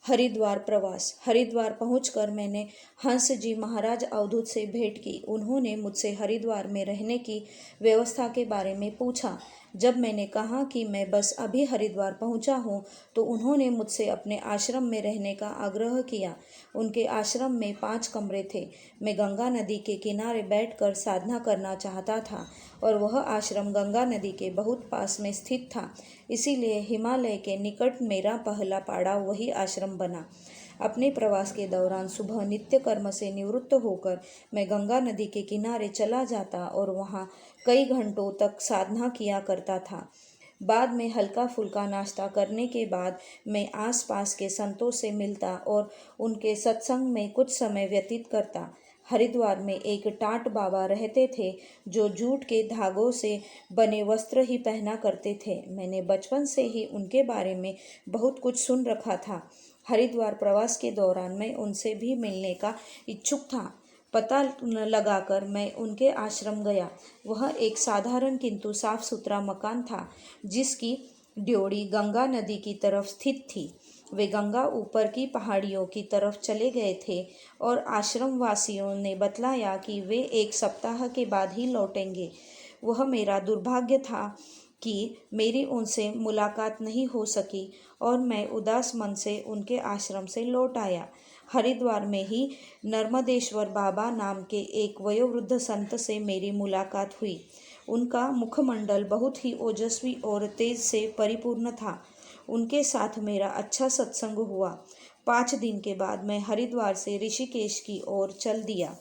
हरिद्वार प्रवास। हरिद्वार पहुंचकर मैंने हंस जी महाराज अवधूत से भेंट की। उन्होंने मुझसे हरिद्वार में रहने की व्यवस्था के बारे में पूछा। जब मैंने कहा कि मैं बस अभी हरिद्वार पहुंचा हूं, तो उन्होंने मुझसे अपने आश्रम में रहने का आग्रह किया। उनके आश्रम में 5 कमरे थे। मैं गंगा नदी के किनारे बैठकर साधना करना चाहता था और वह आश्रम गंगा नदी के बहुत पास में स्थित था, इसीलिए हिमालय के निकट मेरा पहला पड़ाव वही आश्रम बना। अपने प्रवास के दौरान सुबह नित्य कर्म से निवृत्त होकर मैं गंगा नदी के किनारे चला जाता और वहाँ कई घंटों तक साधना किया करता था। बाद में हल्का फुल्का नाश्ता करने के बाद मैं आसपास के संतों से मिलता और उनके सत्संग में कुछ समय व्यतीत करता। हरिद्वार में एक टाट बाबा रहते थे जो जूट के धागों से बने वस्त्र ही पहना करते थे। मैंने बचपन से ही उनके बारे में बहुत कुछ सुन रखा था। हरिद्वार प्रवास के दौरान मैं उनसे भी मिलने का इच्छुक था। पता लगाकर मैं उनके आश्रम गया। वह एक साधारण किंतु साफ सुथरा मकान था, जिसकी ड्योढ़ी गंगा नदी की तरफ स्थित थी। वे गंगा ऊपर की पहाड़ियों की तरफ चले गए थे और आश्रम वासियों ने बतलाया कि वे 1 सप्ताह के बाद ही लौटेंगे। वह मेरा दुर्भाग्य था कि मेरी उनसे मुलाकात नहीं हो सकी और मैं उदास मन से उनके आश्रम से लौट आया। हरिद्वार में ही नर्मदेश्वर बाबा नाम के एक वयोवृद्ध संत से मेरी मुलाकात हुई। उनका मुखमंडल बहुत ही ओजस्वी और तेज से परिपूर्ण था। उनके साथ मेरा अच्छा सत्संग हुआ। 5 दिन के बाद मैं हरिद्वार से ऋषिकेश की ओर चल दिया।